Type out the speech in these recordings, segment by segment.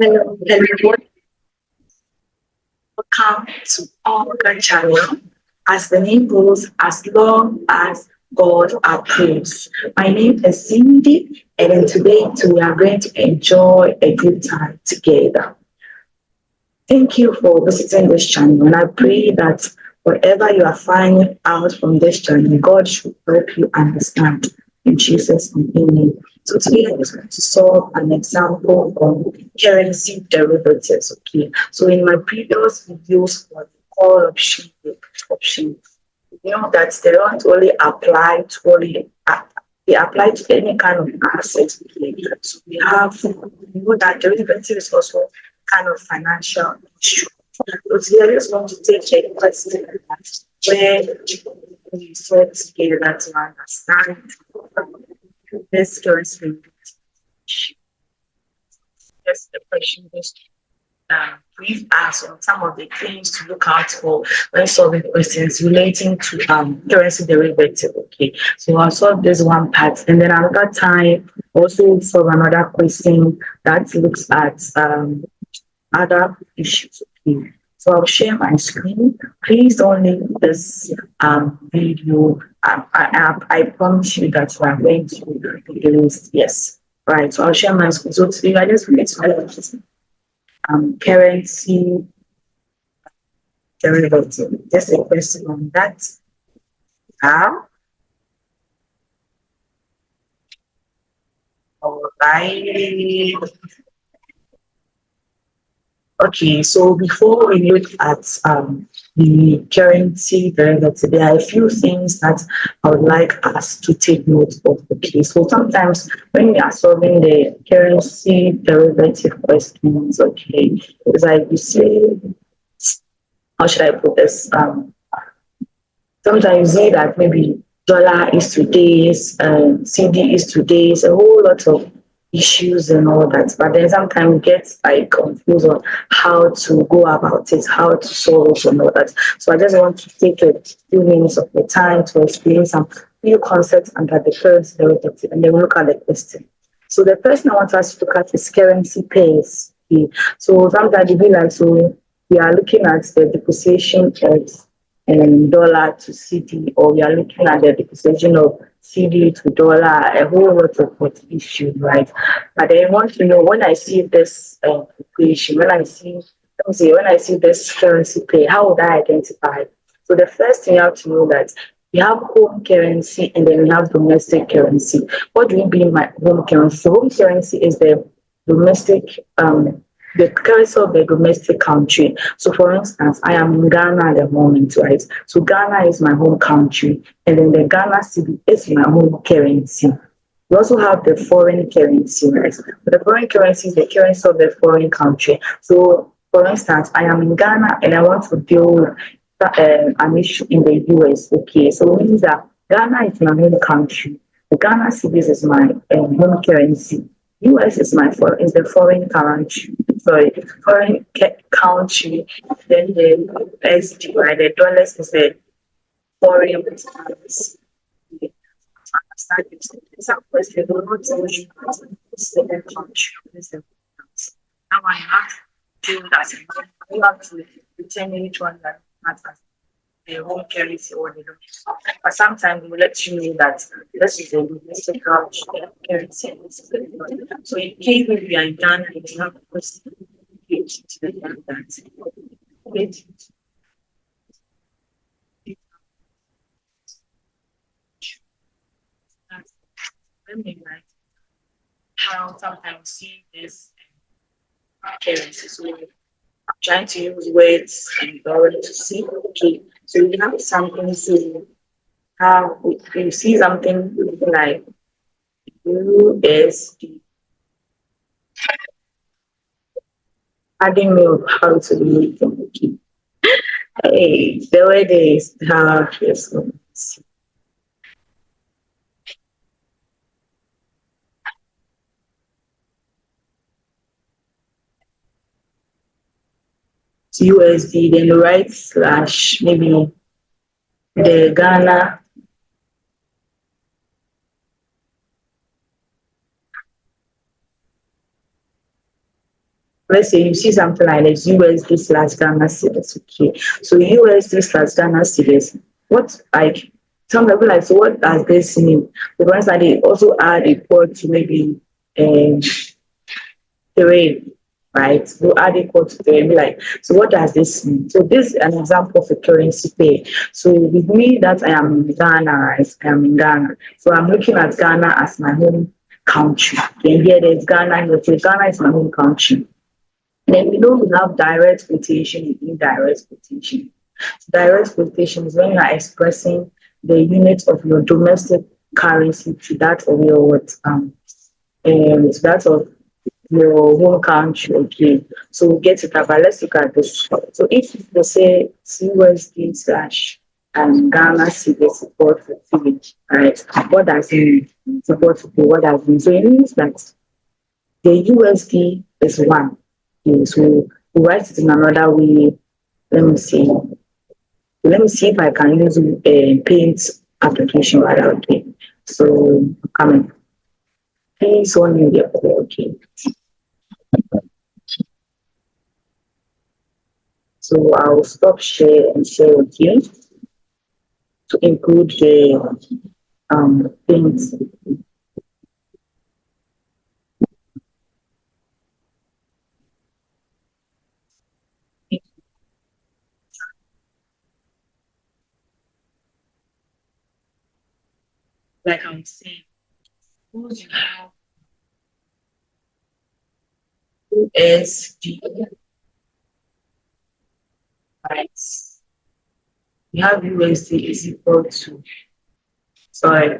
Hello, everyone. Welcome to our channel. As the name goes, as long as God approves. My name is Cindy, and then today too, we are going to enjoy a good time together. Thank you for visiting this channel, and I pray that whatever you are finding out from this channel, God should help you understand. In Jesus' name, amen. So today I was going to solve an example on currency derivatives. Okay. So in my previous videos for the call option, you know that they don't only apply to they apply to any kind of asset. Okay. So we have that derivative is also kind of financial issue. But here I just want to take a question where we sort together to understand this currency. Yes, the question is brief us on some of the things to look out for when solving questions relating to currency derivative. Okay, so I'll solve this one part, and then another time also solve another question that looks at other issues. Okay. So I'll share my screen. Please don't leave this video. I promise you that we are going to do this. Yes. Right. So I'll share my screen. So today I just want to currency derivative. Just a question on that. All right. Okay, so before we look at the currency derivative, there are a few things that I would like us to take note of. Okay, so sometimes when we are solving the currency derivative questions, okay, it's like you say, how should I put this? Sometimes you say that maybe dollar is today's, CD is today's, a whole lot of issues and all that. But then sometimes it gets like confused on how to go about it, how to solve it and all that. So I just want to take a few minutes of the time to explain some few concepts under the currency derivative, and then we'll look at the question. So the first thing I want us to look at is currency pairs. Okay. So sometimes you be like, so we are looking at the depreciation of dollar to CD, or we are looking at the depreciation of CD to dollar, a whole lot of what issues, right? But I want to know when I see this equation, when I see this currency pair, how would I identify? So the first thing you have to know that we have home currency and then we have domestic currency. What do you mean by home currency? So home currency is domestic the currency of the domestic country. So, for instance, I am in Ghana at the moment, right? So, Ghana is my home country, and then the Ghana cedi is my home currency. We also have the foreign currency, right? But the foreign currency is the currency of the foreign country. So, for instance, I am in Ghana and I want to deal with an issue in the US. Okay, so it means that Ghana is my home country. The Ghana cedi is my home currency. US is is the foreign currency. Sorry, foreign country. Then the SD, right? The dollars is the foreign currency. Understand this? Some question will not tell you the country. Now I have to do that. You have to return each one that matters. The home currency or the domestic. But sometimes we let you know that this is the domestic currency. So in case we are in Ghana, you have to to the that. Like how sometimes see this currency. So I'm trying to use words and borrow to see. Okay, so you have something to how you see something like USD. Adding milk how to be making okay. Hey, the way they have yes. USD, then the right slash maybe the Ghana let's say you see something like this USD slash Ghana cedis. Okay, so USD slash Ghana cedis. What like some people like, so what does this mean? Because they also add equal to maybe three, right? We'll add equal to three. Be like, so what does this mean? So this is an example of a currency pair. So with me that I am in Ghana, right? I am in Ghana. So I'm looking at Ghana as my home country. And here there's Ghana here. So Ghana is my home country. And then we know we have direct quotation and indirect quotation. Direct quotation is when you are expressing the unit of your domestic currency to that of your what to that of your home country. Okay, so we'll get to that, but let's look at this. So if they say USD slash Ghana cedis support for TV, right? What does it mean? Support for what does it mean? So it means that the USD is one. Okay, so we write it in another way. Let me see. Let me see if I can use a paint application rather. Okay, so coming. Please only the okay. So I'll stop share and share with you to include the things. Like I'm saying, suppose you have USD, right? You have USD is equal to, sorry,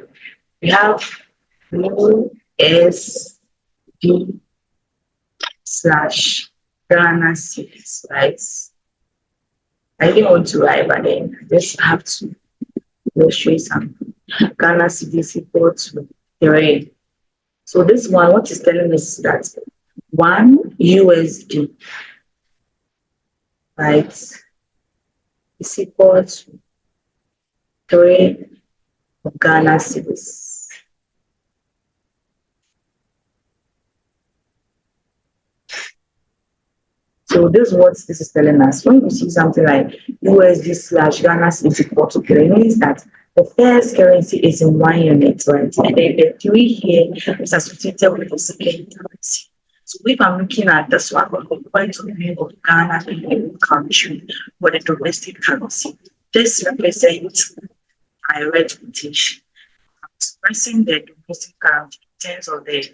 we have USD slash Ghana cedis, right? I didn't want to write, but then I just have to illustrate something. Ghana cedis equal to 3. So this one, what is telling us that 1 USD, right, is equal to 3 Ghana cedis. So this is what this is telling us. When you see something like USD slash Ghana cedis equal to 3, it means that the first currency is in 1 unit, right? And then the 3 here is associated with the second currency. So if I'm looking at this one, we're going to the name of Ghana in country for the domestic currency. This represents direct quotation. Expressing the domestic currency in terms of the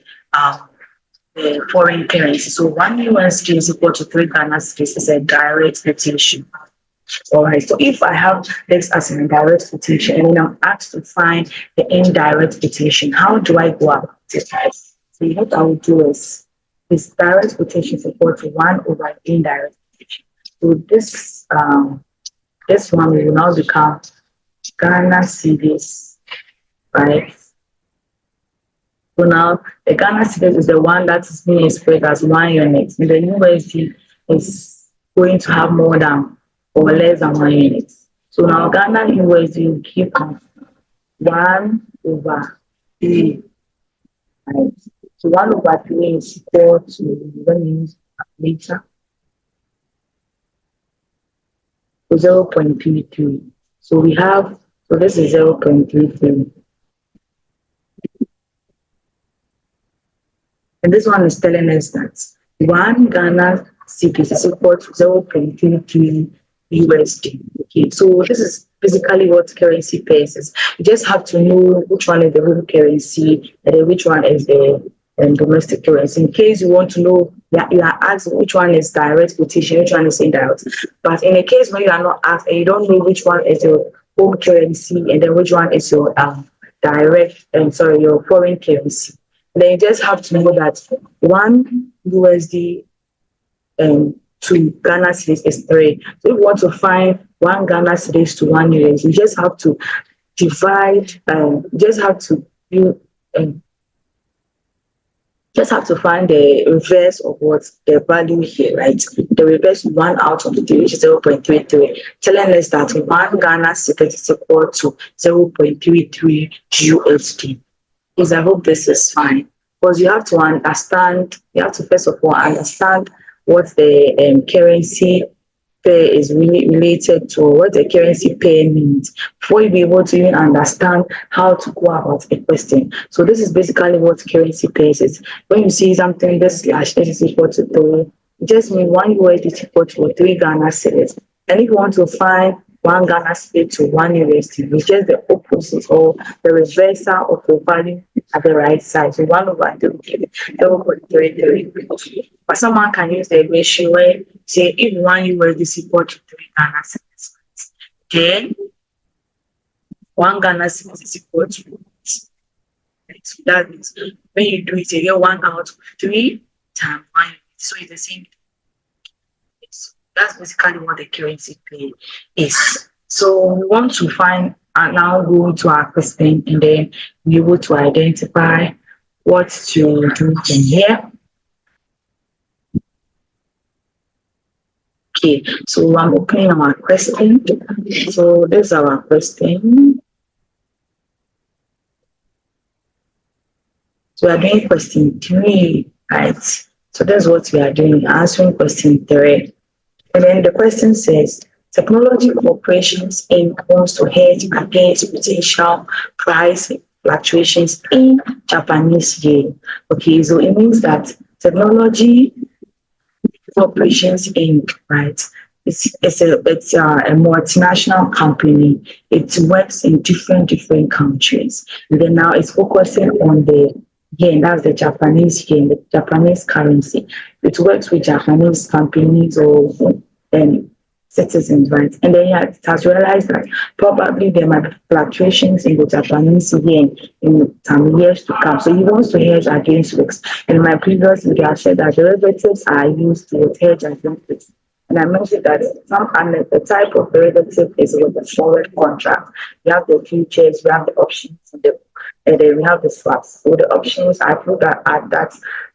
foreign currency. So 1 USD is equal to 3 Ghana cedis is a direct quotation. All right. So if I have this as an indirect quotation and then I'm asked to find the indirect quotation, how do I go about it? So what I will do is direct quotation is equal to 1 over indirect quotation. So this one will now become Ghana cedis, right? So now the Ghana cedis is the one that is being expressed as 1 unit. And the USD is going to have more than or less than 1 unit. So now Ghana USD will keep 1 over 3. Right? So 1 over 3 is equal to, what means later? 0.33. So we have, so this is 0.33. And this one is telling us that 1 Ghana cedis is equal to 0.33 USD. Okay, so this is basically what currency pairs is. You just have to know which one is the home currency and then which one is the domestic currency. In case you want to know, you are asked which one is direct quotation, which one is indirect. But in a case where you are not asked and you don't know which one is your home currency and then which one is your your foreign currency, then you just have to know that 1 USD to Ghana cedis is 3. So if you want to find 1 Ghana cedis to 1 USD, you just have to divide, just have to find the reverse of what the value here, right? The reverse 1 out of the 3, which is 0.33, telling us that 1 Ghana cedis is equal to 0.33 USD. I hope this is fine. Because you have to understand, you have to first of all understand what the currency pair is really related to, what the currency pair means, before you be able to even understand how to go about a question. So this is basically what currency pairs is. When you see something this slash this is equal to 3, it just means 1 USD is equal to 3 Ghana cedis. And if you want to find 1 Ghana cedi to 1 USD, it's just the opposite or the reversal of the value at the right side. So 1/3, 3. But someone can use the ratio where, say, if 1 USD is equal to 3 Ghana cedis, then 1 Ghana cedi is equal to, so that means when you do it, you get 1/3 times 1 USD. So it's the same. So that's basically what the currency pair is. So we want to find and now go to our question and then be able to identify what to do from here. Okay, so I'm opening our question. So this is our question. So we are doing question 3, right? So that's what we are doing, answering question 3. And then the question says, Technology Corporations Inc. wants to hedge against potential price fluctuations in Japanese yen. Okay, so it means that Technology Corporations Inc., right? It's a multinational company. It works in different countries. And then now it's focusing on the yen, that's the Japanese yen, the Japanese currency. It works with Japanese companies or citizens, right? And then yeah, it has realized that probably there might be fluctuations in the Japanese yen in some years to come. So he wants to hedge against risks. In my previous video, I said that derivatives are used to hedge against risks. And I mentioned that the type of derivative is with the forward contract. We have the futures, we have the options, and then we have the swaps. So the options, I put that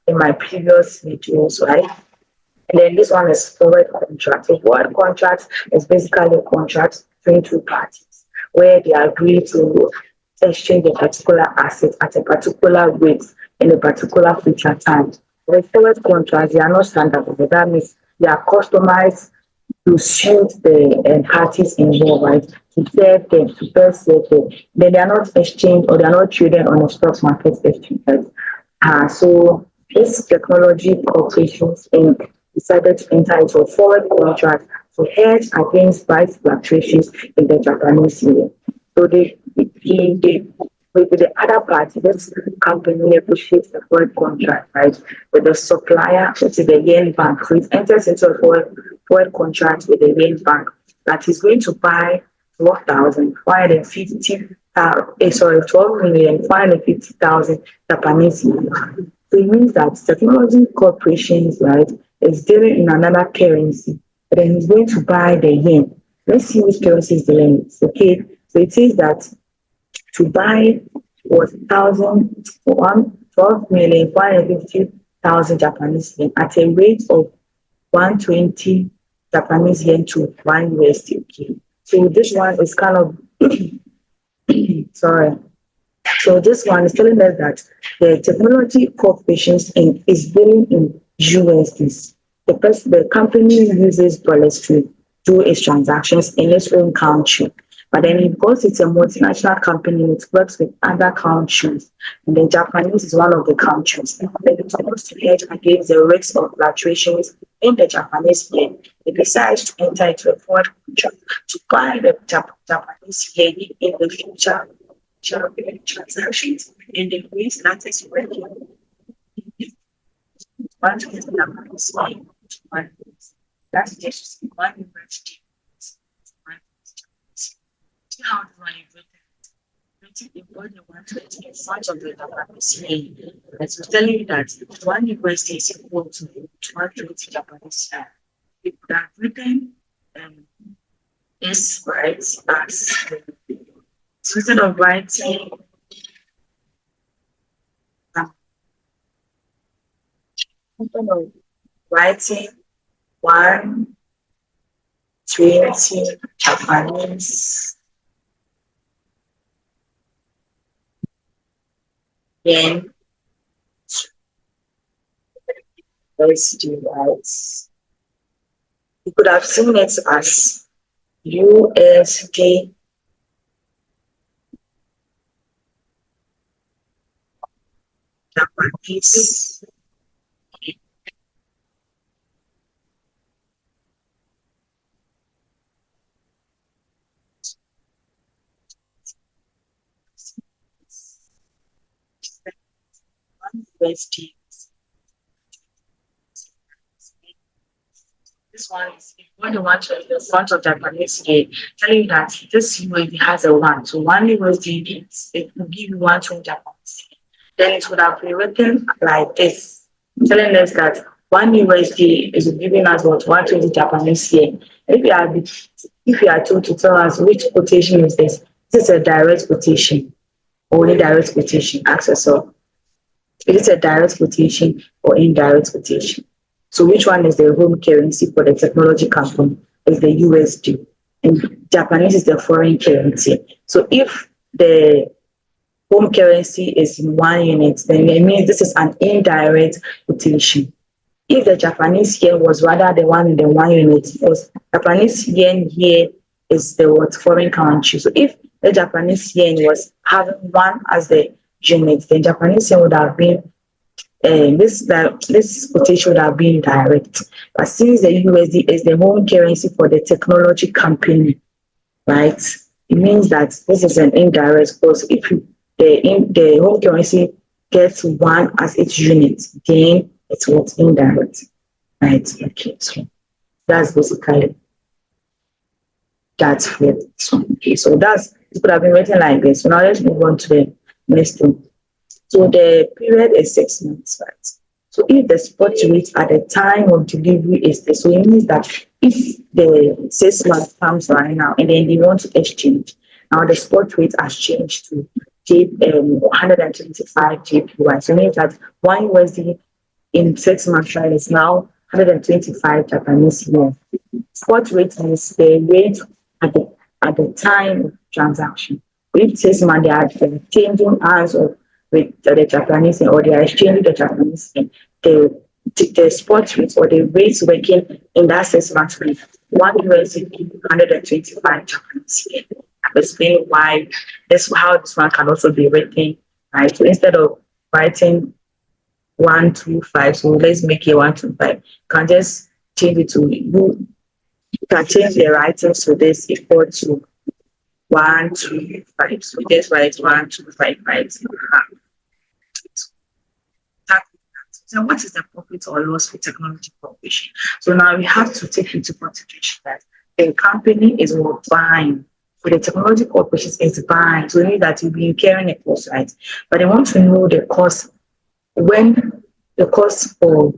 in my previous videos, right? And then this one is forward contract. So forward contract is basically a contract between two parties where they agree to exchange a particular asset at a particular rate in a particular future time. With forward contracts, they are not standard. That means they are customized to suit the parties involved, right? To serve them, to best serve them. Then they are not exchanged or they are not traded on a stock market exchange. So this technology corporations Inc. decided to enter into a forward contract to hedge against price fluctuations in the Japanese yen. So with the other party, this company negotiates a forward contract, right, with the supplier, which is the yen bank. So it enters into a forward contract with the yen bank that is going to buy 12,550 12,550,000 Japanese yen. So it means that technology corporations, right, is dealing in another currency, but then he's going to buy the yen. Let's see which currency is dealing. Okay, so it says that to buy was 12,550,000 Japanese yen at a rate of 120 Japanese yen to 1 USD. Okay. So this one is kind of sorry. So this one is telling us that the technology corporations is dealing in USDs. The company uses dollars to do its transactions in its own country. But then because it's a multinational company, it works with other countries. And then Japanese is one of the countries. Then it's supposed to hedge against the risk of fluctuations in the Japanese yen. It decides to enter into a forward contract to buy the Japanese yen in the future transactions in the ways that is working. One is the Japanese yen, that's just one university. See how the money important 120 in front of the Japanese yen. As we're telling you that 1 USD is equal to 120 Japanese yen. We could have written this right as so instead of writing writing 120 Japanese yen USD, right? You could have seen it as USD Japanese. USD. This one is if when you want to the front of Japanese yen, telling you that this USD has a one. So one USD it will give you 120 Japanese yen. Then it would have been written like this, telling us that one USD is giving us what 120 Japanese yen. If you are told to tell us which quotation is this is a direct quotation, only direct quotation. Ask yourself, is it a direct quotation or indirect quotation? So which one is the home currency for the technology company? Is the USD. And Japanese is the foreign currency. So if the home currency is in 1 unit, then it means this is an indirect quotation. If the Japanese yen was rather the one in the 1 unit, because Japanese yen here is the what foreign currency. So if the Japanese yen was having one as the unit, then Japanese yen would have been this quotation would have been direct. But since the USD is the home currency for the technology company, right? It means that this is an indirect because if the home currency gets one as its unit, then it's what's indirect. Right. Okay. So that's basically that's for this one. Okay, so it could have been written like this. So now let's move on to the next one. So the period is 6 months, right? So if the spot rate at the time of delivery is this, so it means that if the 6 months comes right now and then they want to exchange, now the spot rate has changed to 125 JPY. So it means that one USD in 6 months right is now 125 Japanese yen. Spot rate is the rate at the time of transaction. If 6 months they are changing hands of with the Japanese yen or they are exchanging the Japanese yen, the spot rate or the rates working in that 6 months rate, one USD 125 Japanese yen. I'm explaining why how this one can also be written, right? So instead of writing 125, so let's make it 125. You can just change it to you can change the writing to this equal to 125. So just write 125, right? So what is the profit or loss for technology corporation? So now we have to take into consideration that the company is buying. For the technology corporation is buying. So it means that you'll be incurring a cost, right? But they want to know the cost when the cost for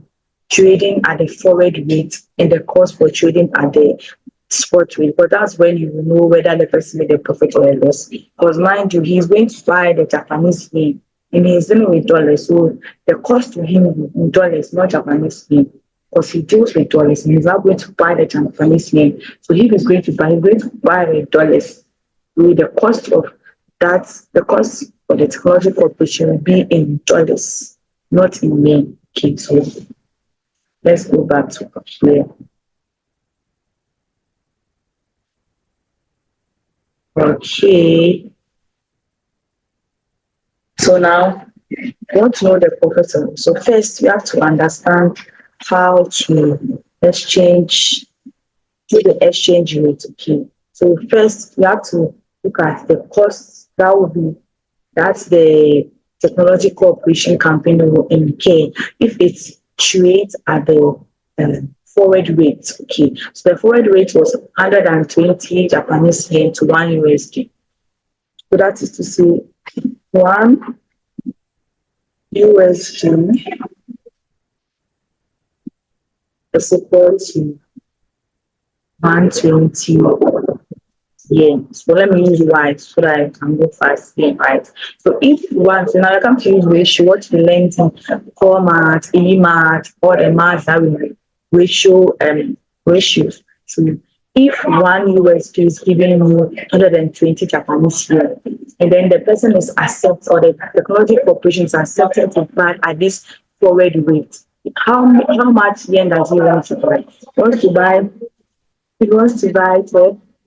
trading at the forward rate and the cost for trading at the spot rate. But that's when you will know whether the person made a profit or a loss. Because mind you, he's going to buy the Japanese yen and he's dealing with dollars. So the cost to him in dollars, not Japanese yen. Because he deals with dollars and he's not going to buy the Japanese yen. So if he's going to buy with dollars. With the cost of that, the cost for the technology corporation will be in dollars, not in yen. Okay, so let's go back to here. Okay. So now we want to know the professor. So first we have to understand how to exchange do the exchange rate. Okay. So first we have to look at the costs that's the technology corporation company will incur if it's trades at the forward rate. Okay, so the forward rate was 120 Japanese yen to 1 USD. So that is to say 1 USD is equal to 120 yen. So let me use y so that I can go fast here, right? So if once now I come to use ratio, what we learned in core math, math, all the maths that we ratio ratios. So if 1 USD is giving you 120 Japanese yen, and then the person is accept or the technology corporation is accepting to buy at this forward rate, how much yen does he want to buy? He wants to buy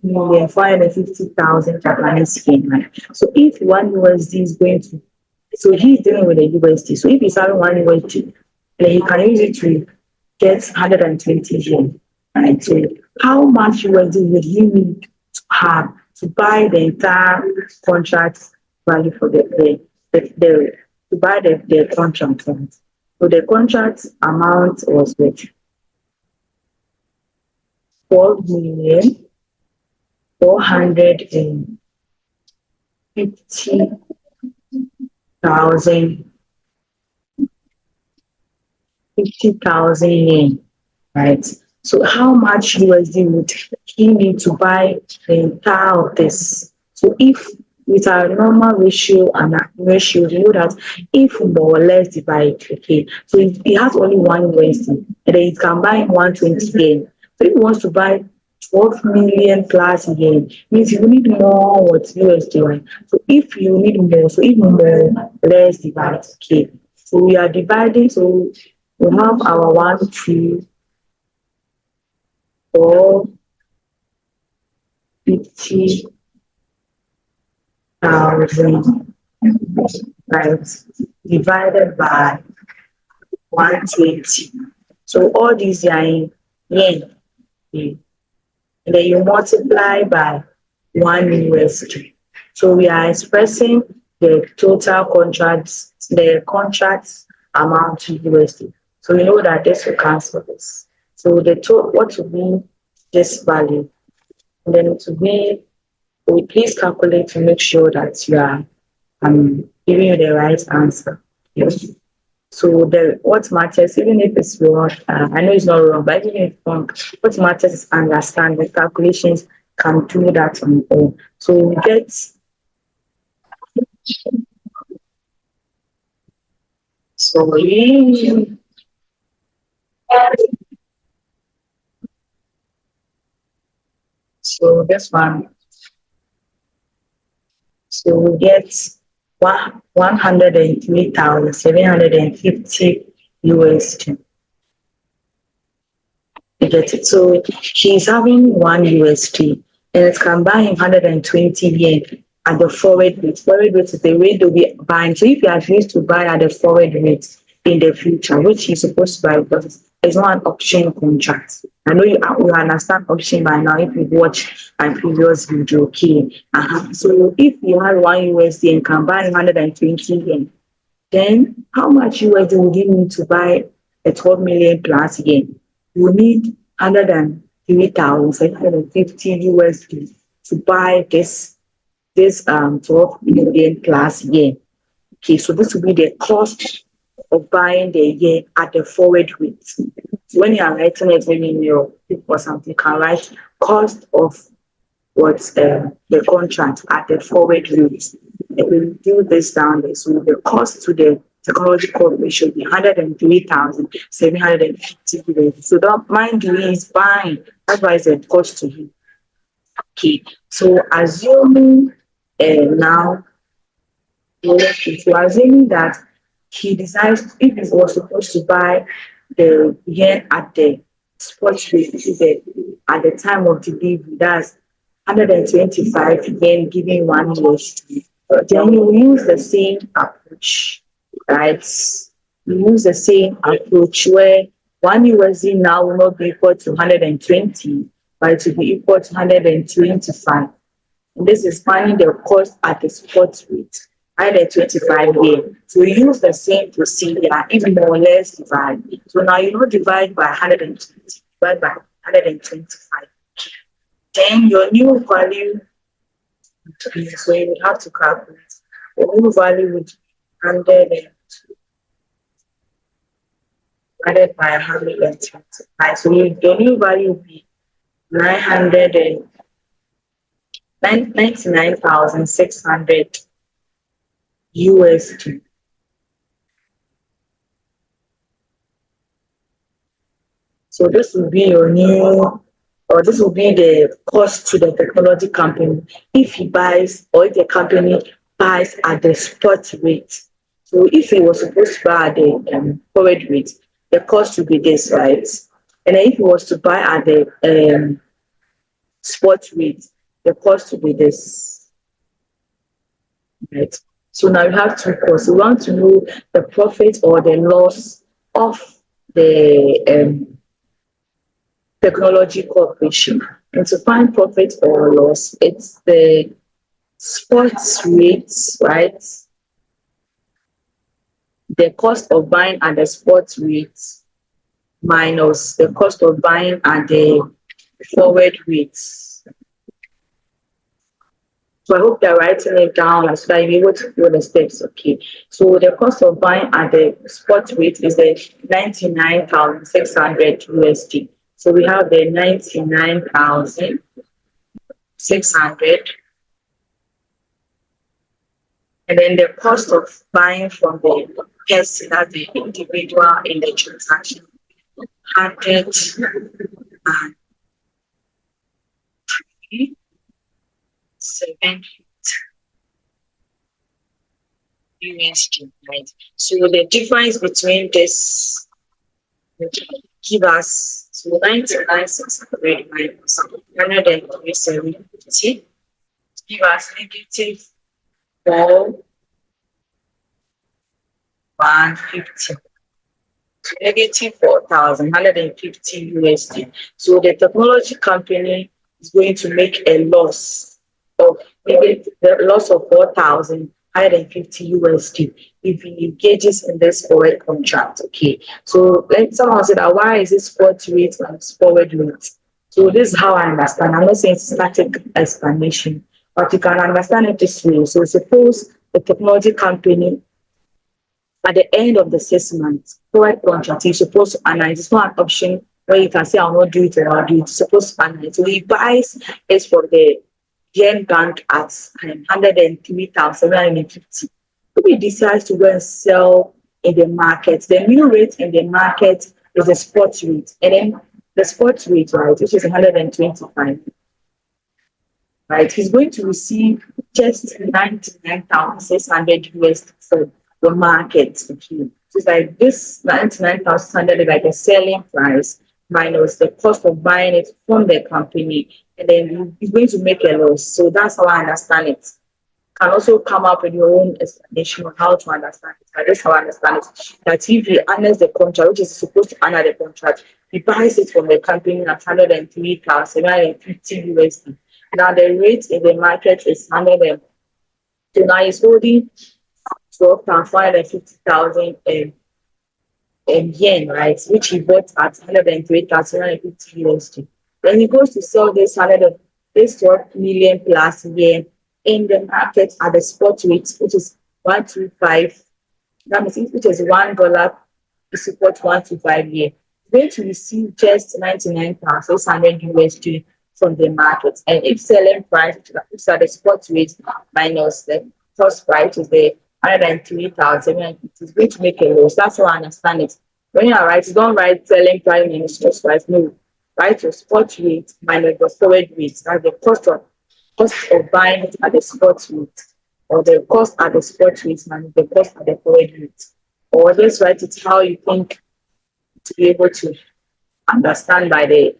12,450,000 Japanese yen. Right? So if one USD is going to, so he's dealing with a USD. So if he's having one USD, then he can use it to get 120 yen. Right? So how much USD would he need to have to buy the entire contract value for the to buy the contract? Right? So the contract amount was with 12,450,000 yen, right? So how much USD would he need to buy the entire of this? So if with our normal ratio and ratio, you know that if more or less divide, okay, so if he has only one USD, and then he can buy 120 yen. So if he wants to buy 12 million plus yen, means you need more what USD, right? So if you need more, so if more, less divide, okay. So we are dividing, so we have our 1,2,450,000, right, divided by 120. So all these are in yen. Okay. And then you multiply by 1 USD. So we are expressing the total contracts, the contracts amount to USD. So we know that this will cancel this. So the total, what will be this value? And then it will be, we please calculate to make sure that you are giving you the right answer. Yes. So the what matters, even if it's wrong, I know it's not wrong, but even if it's wrong, what matters is understand the calculations can do that on their own. So we get so we so this one, so we get 103,750 USD. You get it. So he's having 1 USD and it can buy him 120 yen at the forward rate. Forward rate is the rate they'll be buying. So if he agrees to buy at the forward rate in the future, which he's supposed to buy because it's not an option contract. I know you understand option by now if you watch my previous video, okay. So if you have 1 USD and can buy 120 yen, then how much USD would you need to buy a 12 million plus yen? You need 103,750 USD to buy this 12 million plus yen. Okay, so this will be the cost of buying the yen at the forward rate. So when you are writing it maybe in your book or something, you can write cost of what's the contract at the forward rate. And we do this down there. So the cost to the technology corporation should be 103,750. So don't mind you, he's buying. That's why it's a cost to him. Okay. So assuming now, so assuming that he decides if he was supposed to buy the yen at the spot rate, at the time of delivery, that's 125 yen giving 1 USD. Then you use the same approach, right? You use the same approach where 1 USD now will not be equal to 120, but it will be equal to 125. And this is finding the cost at the spot rate, 125 yen. So we use the same procedure, even more or less divide. So now you know divide by 120, divide by 125. Then your new value, so you would have to calculate. The new value would be 100 divided by 125. So your new value would be 99,600 USD. So this will be your new, or this will be the cost to the technology company if he buys, or if the company buys at the spot rate. So if he was supposed to buy at the forward rate, the cost will be this, right? And then if you was to buy at the spot rate, the cost will be this, right? So now you have two costs. You want to know the profit or the loss of the technology corporation. And to find profit or loss, it's the spot rates, right? The cost of buying at the spot rates minus the cost of buying at the forward rates. So I hope they're writing it down so that you're able to follow the steps. Okay. So the cost of buying at the spot rate is the 99,600 USD. So we have the 99,600. And then the cost of buying from the person, that's the individual in the transaction, 107 USD, right? So the difference between this give us so 99,600 minus 103,750 give us negative 4,150. So negative 4,150 USD. So the technology company is going to make a loss of maybe the loss of 4,150 USD if he engages in this forward contract. Okay. So let someone say that why is this spot rate and forward rate? So this is how I understand. I'm not saying static explanation, but you can understand it this way. So suppose the technology company at the end of the 6 months, forward contract, you're supposed to analyze. It's not an option where you can say, I'll not do it or I'll do it. You're supposed to analyze. So he buys it for the yen bank at 103,750. If he decides to go and sell in the market, the new rate in the market is the spot rate. And then the spot rate, right, which is 125, right, he's going to receive just 99,600 USD for the market. Okay. So it's like this 99,600 is like a selling price minus the cost of buying it from the company, and then he's going to make a loss. So that's how I understand it. Can also come up with your own explanation on how to understand it. But that's how I understand it. That if he honors the contract, which is supposed to honor the contract, he buys it from the company at 103,750 USD. Now the rate in the market is 100. So now he's holding 12,550,000 yen, right? Which he bought at 103,750 USD. Then he goes to sell this 12 million plus yen in the market at the spot rate, which is 125. That means which is $1 is equal to 125 yen. He's going to receive just 99,600 USD from the market. And if selling price, which is at the spot rate minus the cost price, is the 103,000, it is going to make a loss. That's how I understand it. When you are writing, don't write selling price minus cost price. No, write your spot rate minus the forward rate. That's the cost of buying it at the spot rate, or the cost at the spot rate minus the cost at the forward rate. Or just write it how you think to be able to understand by the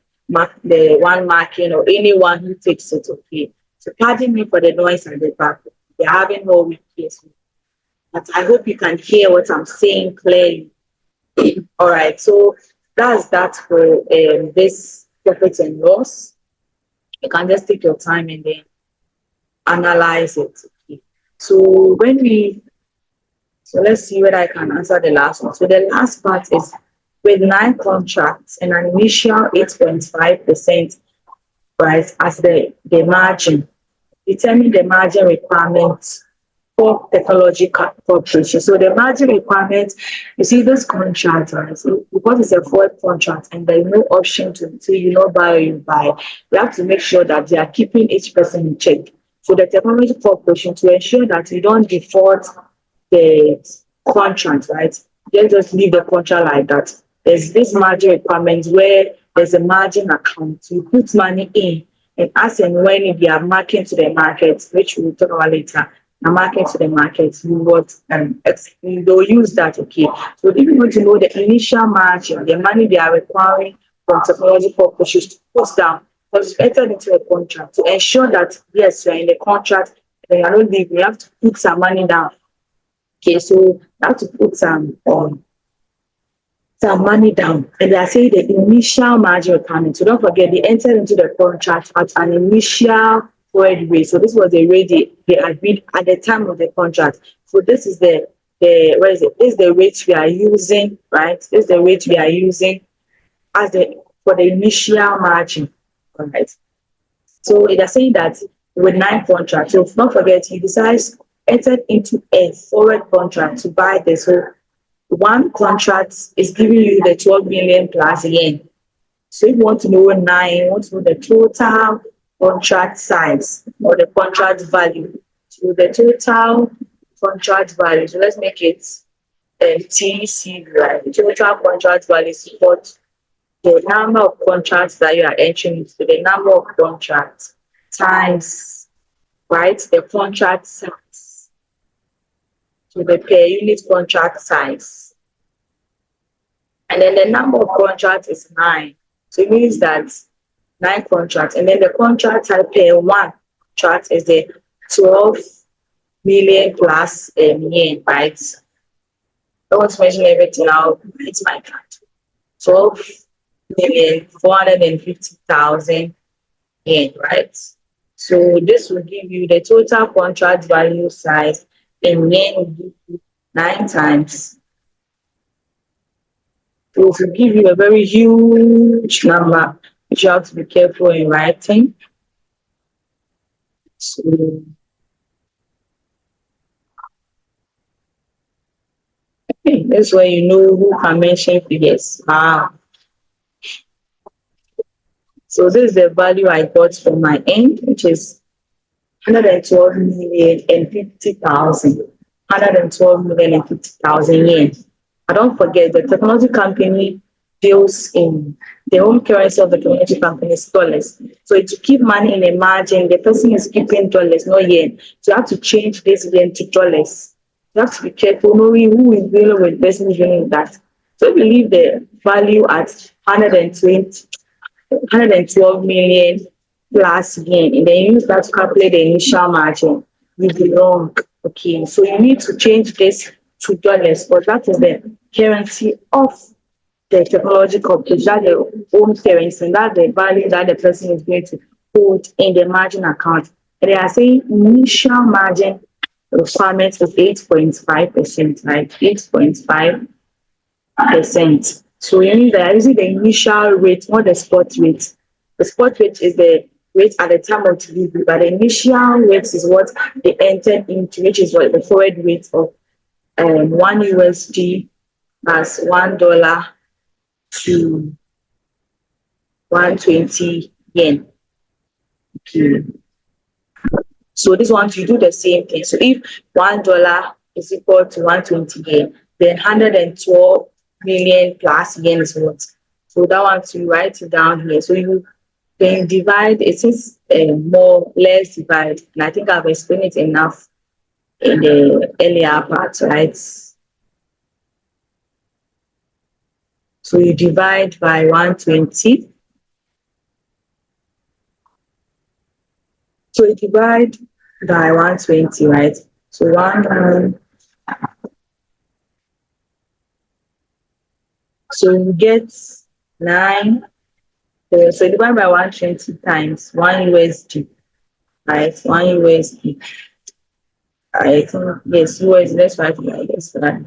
one marking or anyone who takes it. Okay. So pardon me for the noise and the back. They're having no weakness. But I hope you can hear what I'm saying clearly. All right, so that's that for this profit and loss. You can just take your time and then analyze it. Okay. So let's see whether I can answer the last one. So the last part is with 9 contracts and an initial 8.5% price as the margin. Determine the margin requirements for technology corporation. So the margin requirements, you see this contract, right? So because it's a forward contract and there's no option to say buy or you buy, we have to make sure that they are keeping each person in check. So the technology corporation, to ensure that we don't default the contract, right? They just leave the contract like that. There's this margin requirement where there's a margin account. You put money in, and as and when they are marking to the market, which we'll talk about later, a market to the market, you what they'll use that, okay. So if you want to know the initial margin, the money they are requiring from technology purposes to put down, because you entered into a contract to ensure that yes, you're in the contract, and you're not leaving, you have to put some money down. Okay, so you have to put some money down, and they are saying the initial margin requirement. So don't forget, they entered into the contract at an initial forward rate. So this was the rate they agreed at the time of the contract. So this is the what is it? This is the rate we are using, right? This is the rate we are using as the for the initial margin, all right? So they are saying that with 9 contracts. So don't forget, he decides entered into a forward contract to buy this. So one contract is giving you the 12 million plus again. So if you want to know nine, you want to know the total contract size or the contract value. So the total contract value. So let's make it TC, right? The total contract value is what the number of contracts that you are entering into, the number of contracts times, right? The contract size. So the per unit contract size. And then the number of contracts is 9. So it means that 9 contracts. And then the contract type per one contract is the 12 million plus yen, right? I want to mention everything now. It's my count. 12,450,000 yen, right? So this will give you the total contract value size in yen will give you 9 times. So it will give you a very huge number, which you have to be careful in writing. So okay, that's where you know who can mention figures. Wow. So this is the value I got from my end, which is 112,050,000. 112,050,000 yen. And don't forget, the technology company deals in the home currency of the technology company is dollars. So to keep money in a margin, the person is keeping dollars, not yen. So you have to change this yen to dollars. You have to be careful knowing who is dealing with person dealing with that. So if you leave the value at 112 million plus yen, and then you use that to calculate the initial margin, you'll be wrong. Okay, so you need to change this to dollars, but that is the currency of the technology company, that the own currency, and that the value that the person is going to put in the margin account. And they are saying initial margin requirement is 8.5%, right? 8.5%. So you need that using the initial rate, not the spot rate. The spot rate is the rate at the time of delivery, but the initial rate is what they entered into, which is what the forward rate of one USD plus $1 to 120 yen. Okay. So this one you do the same thing. So if $1 is equal to 120 yen, then 112 million plus yen is what? So that one to write it down here. So you then divide, it is more, less divide. And I think I've explained it enough in the earlier part, right? So you divide by 120. So you divide by 120, right? So so you get 9. So you divide by 120 times 1 USD, right? 1 USD. I think, yes, USD, let's write it like this. Right?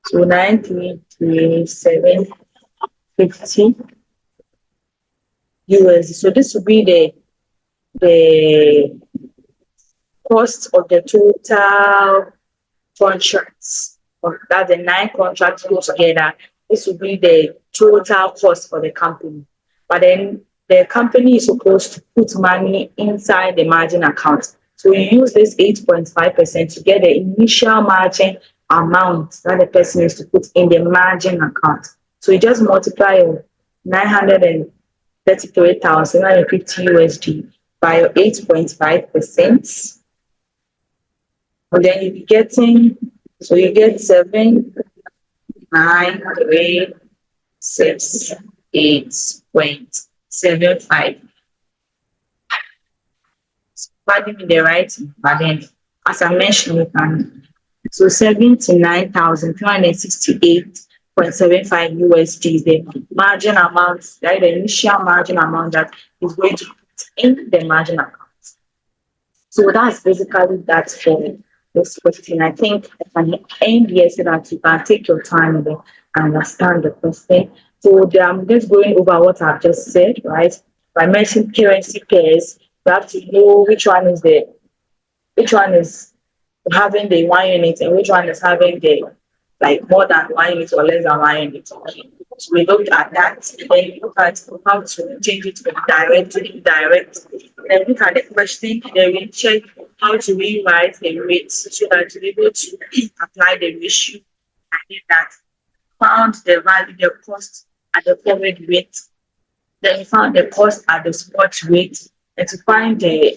So 9,337.50 USD. So this will be the cost of the total contracts. That's the 9 contracts put together. This will be the total cost for the company. But then the company is supposed to put money inside the margin account. So you use this 8.5% to get the initial margin amount that the person needs to put in the margin account. So you just multiply your 933,950 USD by your 8.5%. And then you be getting, so you get 7, 9, 3, 6, 8.75. Pardon me the right, but then as I mentioned, you can so 79,368.75 USD is the margin amount, right? The initial margin amount that is going to put in the margin account. So that's basically that for this question. I think I can end here so that you can take your time and understand the question. So I'm just going over what I've just said, right? By mentioning currency pairs, you have to know which one is having the 1 unit and which one is having the like more than 1 unit or less than 1 unit. Okay. So we looked at that, and then we look at how to change it from direct to indirect. Then look at the question, then we check how to rewrite the rates so that you're able to apply the ratio and then that found the value, the cost at the forward rate. Then we found the cost at the spot rate, and to find the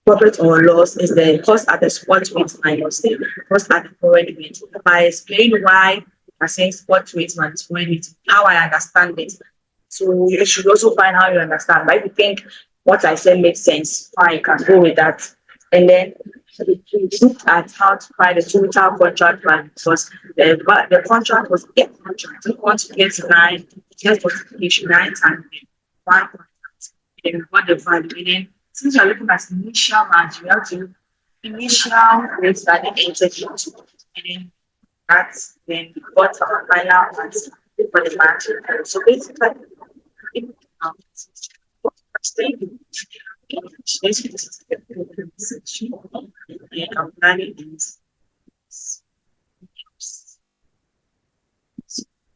profit or loss is the cost at the spot rate minus the cost at the forward rate. I explain why I say spot rate minus forward rate, how I understand it. So you should also find how you understand. But if you think what I said makes sense, fine, you can go with that. And then look at how to find the total contract value because the contract was 8 contracts. You want to get 9, just multiplication 9 times 1 contract. Then we got the value. And then since you're looking at initial margin, you have to initial rates that they entered into. And then that's then we got our final answer for the margin. So basically, if I'm planning is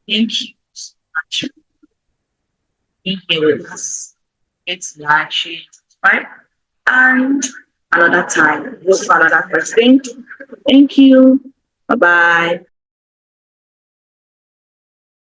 thank you so much for being here with us. It's large, right? And another time, look for another person. Thank you. Bye bye.